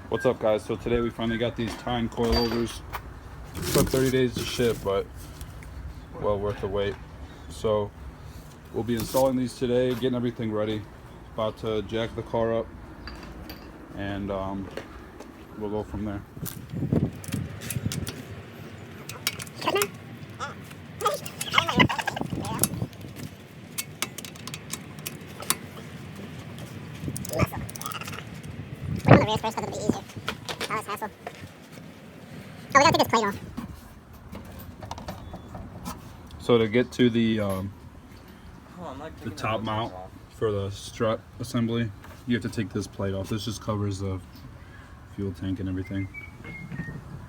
What's up, guys? So today we finally got these Tein coilovers. Took 30 days to ship, but well worth the wait. So we'll be installing these today, getting everything ready. About to jack the car up, and we'll go from there. I'm on the race first because it'll be easier. That was hassle. Oh, we gotta take this plate off. So to get to the top mount for the strut assembly, you have to take this plate off. This just covers the fuel tank and everything.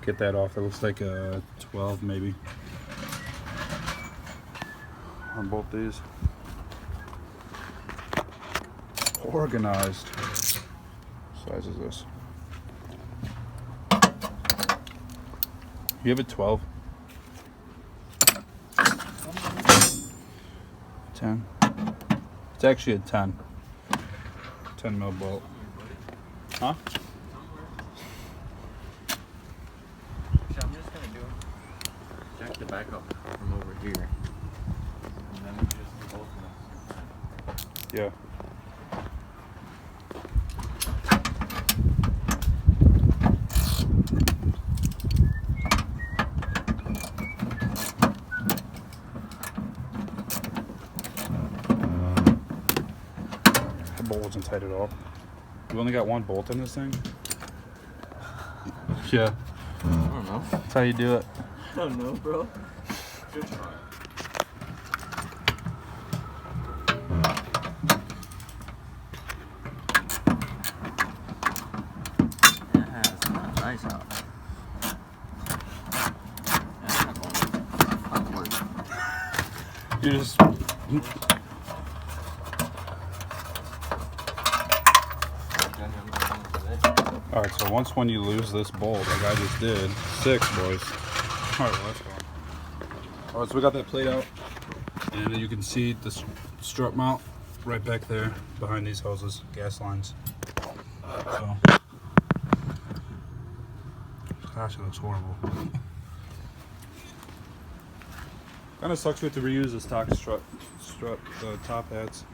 Get that off. It looks like a 12 maybe on both these. Organized. What size is this? You have a 12? 10? It's actually a 10. 10 mil bolt. Huh? I'm just gonna do jack the back up from over here. And then we just both of them. Yeah. The bolt wasn't tight at all. You only got one bolt in this thing? Yeah. I don't know. That's how you do it. I don't know, bro. Good try. Yeah, it's not nice out. Yeah, it's not going to work. You just... Alright, so when you lose this bolt, like I just did, 6 boys. Alright, let's go. Alright, so we got that plate out, and you can see the strut mount right back there behind these hoses, gas lines. So, gosh, it looks horrible. Kind of sucks we have to reuse the stock strut, the top hats.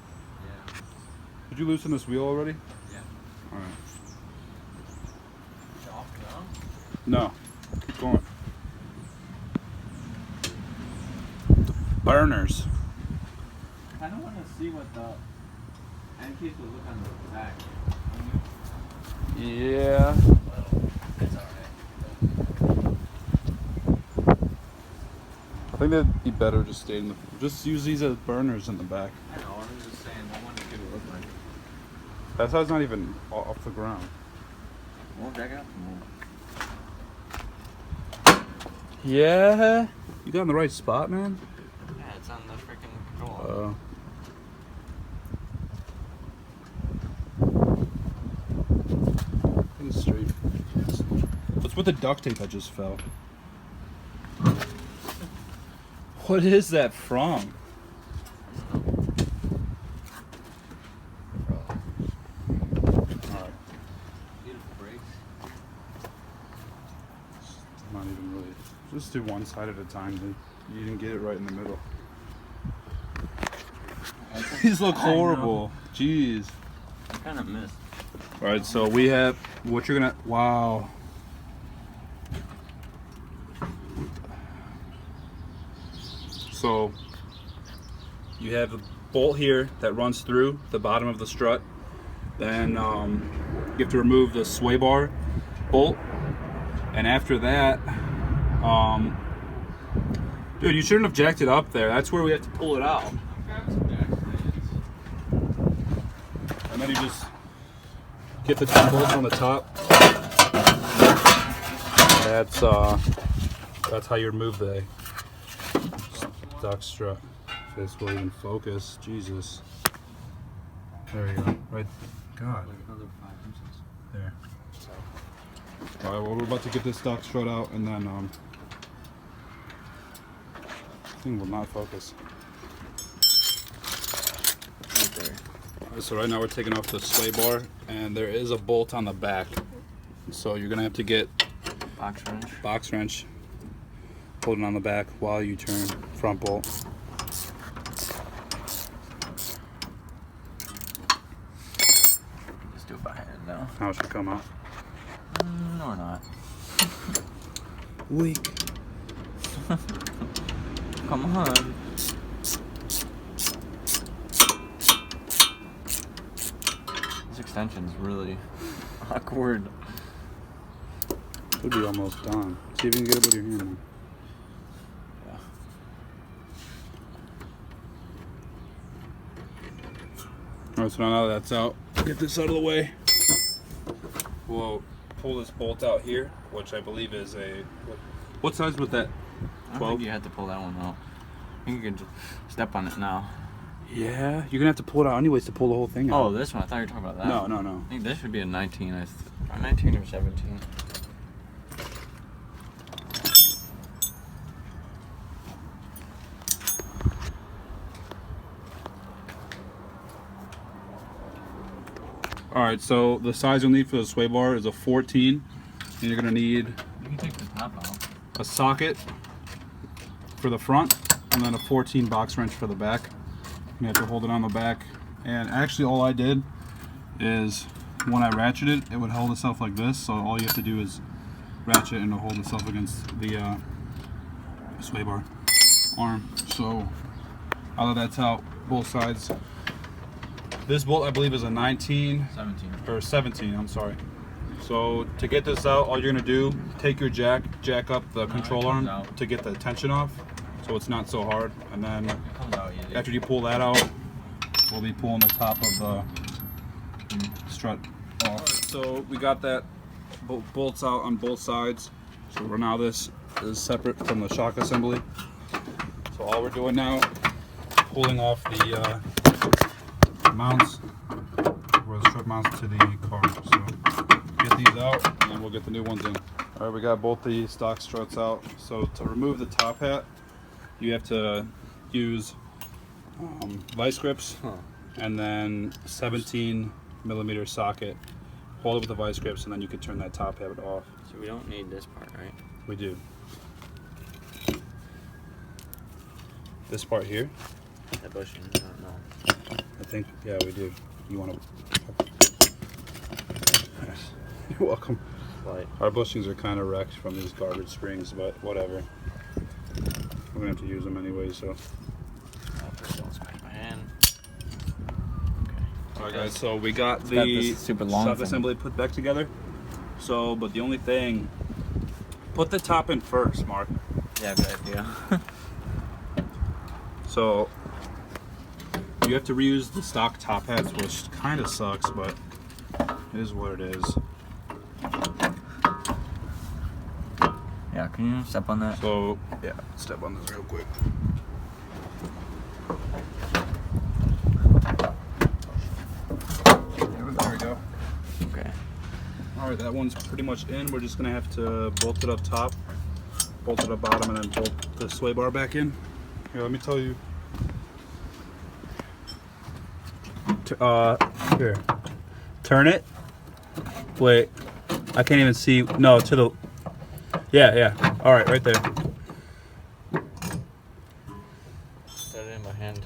Yeah. Did you loosen this wheel already? Yeah. Alright. Off down? No, keep going. The burners. I don't want to see what the end case will look on the back. Yeah. It's alright. I think that'd be better just stay in the. Just use these as burners in the back. I know, I'm just saying, I want to get it look like. That side's not even off the ground. Well, jack it up more. Yeah. You got in the right spot, man. Yeah, it's on the freaking control. I think it's straight. What's with the duct tape that just fell? What is that from? Alright. Beautiful brakes. Not even really. Just do one side at a time. Then you didn't get it right in the middle. These look horrible. Jeez. I kind of missed. Alright, so we have what you're gonna. Wow. So you have a bolt here that runs through the bottom of the strut. Then you have to remove the sway bar bolt, and after that, dude, you shouldn't have jacked it up there. That's where we have to pull it out. And then you just get the 2 bolts on the top. That's how you remove the stock strut. If this will even focus, Jesus. There you go. Right. God. Another 5 inches. There. Alright, well, we're about to get this stock strut out, and then thing will not focus. Right there. So right now we're taking off the sway bar, and there is a bolt on the back So you're gonna have to get box wrench, hold it on the back while you turn front bolt. Just do it by hand now. How it should come out. No, or not. Weak. Come on. This extension's really awkward. Should be almost done. See if you can get it with your hand now. Yeah. Alright, so now that that's out, get this out of the way. We'll pull this bolt out here, which I believe is a... What size was that? I don't think you had to pull that one out. I think you can just step on it now. Yeah, you're gonna have to pull it out anyways to pull the whole thing out. Oh, this one. I thought you were talking about that. No, one. no, no. I think this should be a 19. 19 or 17. Alright, so the size you'll need for the sway bar is a 14. And you're gonna need You can take the top out. a socket for the front and then a 14 box wrench for the back. You have to hold it on the back. And actually all I did is when I ratcheted it would hold itself like this, so all you have to do is ratchet and it'll hold itself against the sway bar arm. So now that that's out, both sides. This bolt I believe is a 19 or 17, I'm sorry. So to get this out, all you're gonna do, take your jack up the control arm to get the tension off, so it's not so hard. And then after you pull that out, we'll be pulling the top of the strut off. Right, so we got that bolts out on both sides. So now this is separate from the shock assembly. So all we're doing now, pulling off the mounts, where the strut mounts to the car. So get these out and then we'll get the new ones in. All right, we got both the stock struts out. So to remove the top hat, you have to use vice grips and then 17mm socket. Hold it with the vice grips and then you can turn that top hat off. So we don't need this part, right? We do. This part here? The bushing, I don't know. I think, yeah, we do. You want to... You're welcome. Light. Our bushings are kind of wrecked from these garbage springs, but whatever. We're going to have to use them anyway, so... Don't smash my hand. Okay. Alright guys, so we got the super long sub assembly put back together. So, but the only thing... Put the top in first, Mark. Yeah, good idea. So... You have to reuse the stock top hats, which kind of sucks, but it is what it is. Yeah, can you step on that? So, yeah, step on this real quick. There we go. Okay. Alright, that one's pretty much in. We're just going to have to bolt it up top, bolt it up bottom, and then bolt the sway bar back in. Here, let me tell you. Here. Turn it. Wait. I can't even see. No, to the... Yeah. Alright, right there. Set it in my hand.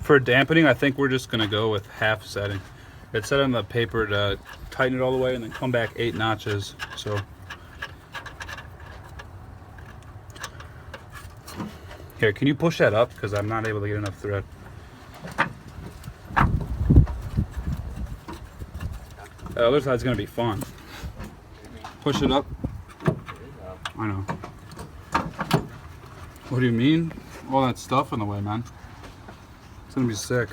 For dampening, I think we're just going to go with half setting. It said on the paper to tighten it all the way and then come back 8 notches. So... Here, can you push that up? Because I'm not able to get enough thread. The other side's going to be fun. Push it up. I know. What do you mean? All that stuff in the way, man. It's going to be sick.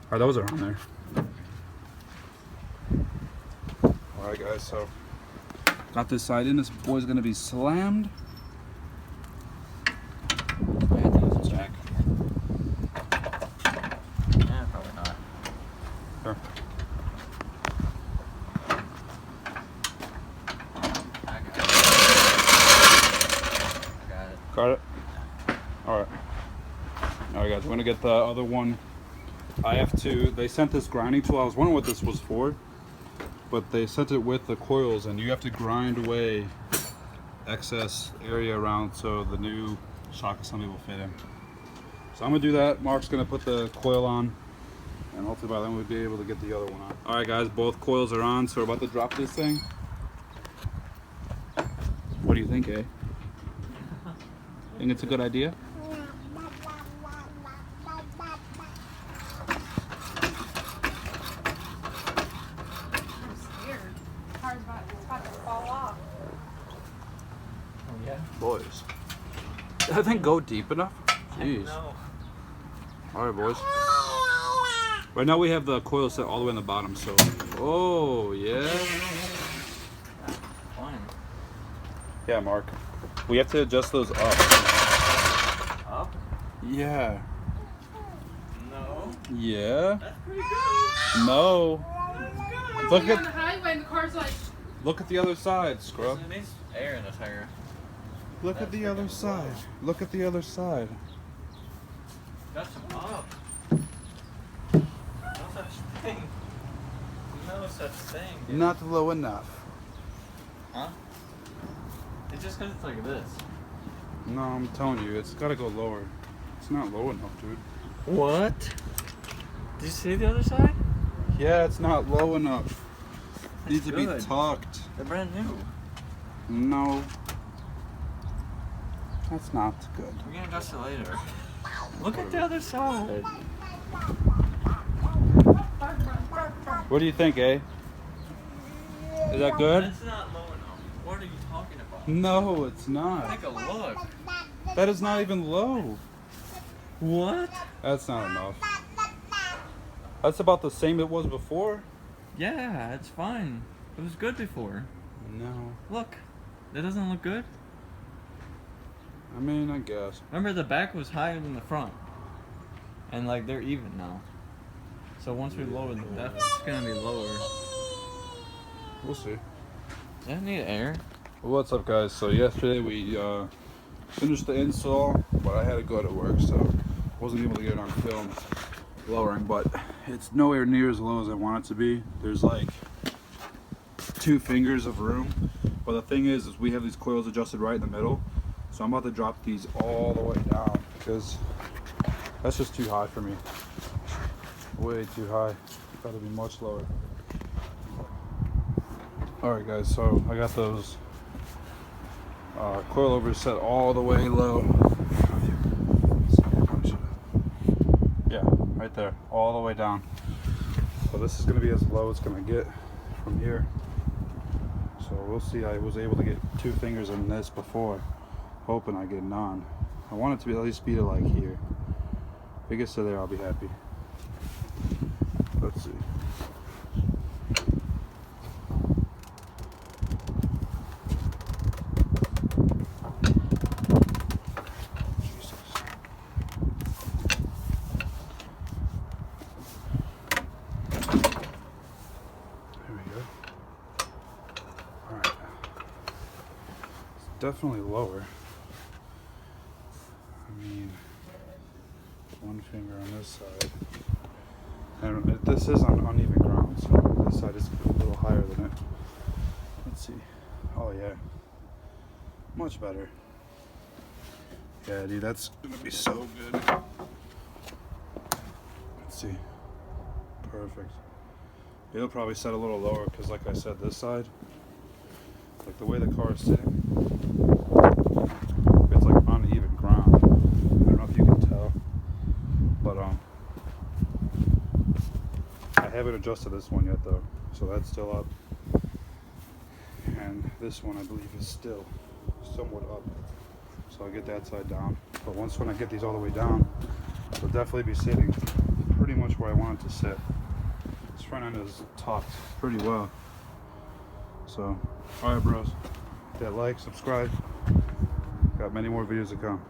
Alright, those are on there. Alright guys, so got this side in. This boy's going to be slammed. Got it? Alright. Alright guys, we're going to get the other one I have to, they sent this grinding tool. I was wondering what this was for, but they sent it with the coils, and you have to grind away excess area around so the new shock assembly will fit in. So I'm gonna do that. Mark's gonna put the coil on, and hopefully by then we'll be able to get the other one on. All right guys, both coils are on, so we're about to drop this thing. What do you think, eh? Think it's a good idea? Oh yeah. Boys, did that thing go deep enough? Jeez. No. All right, boys. Right now we have the coil set all the way in the bottom, so. Oh, yeah. Fine. Yeah, Mark. We have to adjust those up. Up? Yeah. No. Yeah. That's pretty good. No. It's Look on at the highway and the car's like, look at the other side, scrub. It needs air in the tire. Look at the other side. Look at the other side. That's up. No such thing. No such thing. Dude. Not low enough. Huh? It's just because it's like this. No, I'm telling you, it's got to go lower. It's not low enough, dude. What? Did you see the other side? Yeah, it's not low enough. It needs to be good. tucked. They're brand new. No. That's not good. We can adjust it later. Look at the other side. What do you think, eh? Is that good? That's not low enough. What are you talking about? No, it's not. Take a look. That is not even low. What? That's not enough. That's about the same it was before. Yeah, it's fine. It was good before. No. Look. That doesn't look good. I mean, I guess. Remember, the back was higher than the front. And, like, they're even now. So once we lower them, that's gonna be lower. We'll see. Does that need air? Well, what's up, guys? So yesterday we finished the install, but I had to go to work, so wasn't able to get it on film lowering, but it's nowhere near as low as I want it to be. There's like 2 fingers of room, but the thing is we have these coils adjusted right in the middle, so I'm about to drop these all the way down because that's just too high for me. Way too high. Got to be much lower. Alright guys, so I got those coilovers set all the way low. Yeah, right there, all the way down. So this is going to be as low as it's going to get from here. So we'll see. I was able to get 2 fingers in this before, hoping I get none. I want it to be at least be to like here. If it gets to there, I'll be happy. Let's see. Definitely lower. I mean, 1 finger on this side. And this is on uneven ground, so this side is a little higher than it. Let's see. Oh yeah. Much better. Yeah, dude, that's gonna be so good. Let's see. Perfect. It'll probably set a little lower because, like I said, this side, like the way the car is sitting, it's like uneven ground. I don't know if you can tell, but I haven't adjusted this one yet though, so that's still up, and this one I believe is still somewhat up, so I'll get that side down. But when I get these all the way down, it'll definitely be sitting pretty much where I want it to sit. This front end is tucked pretty well. So, alright bros, hit that like, subscribe. Got many more videos to come.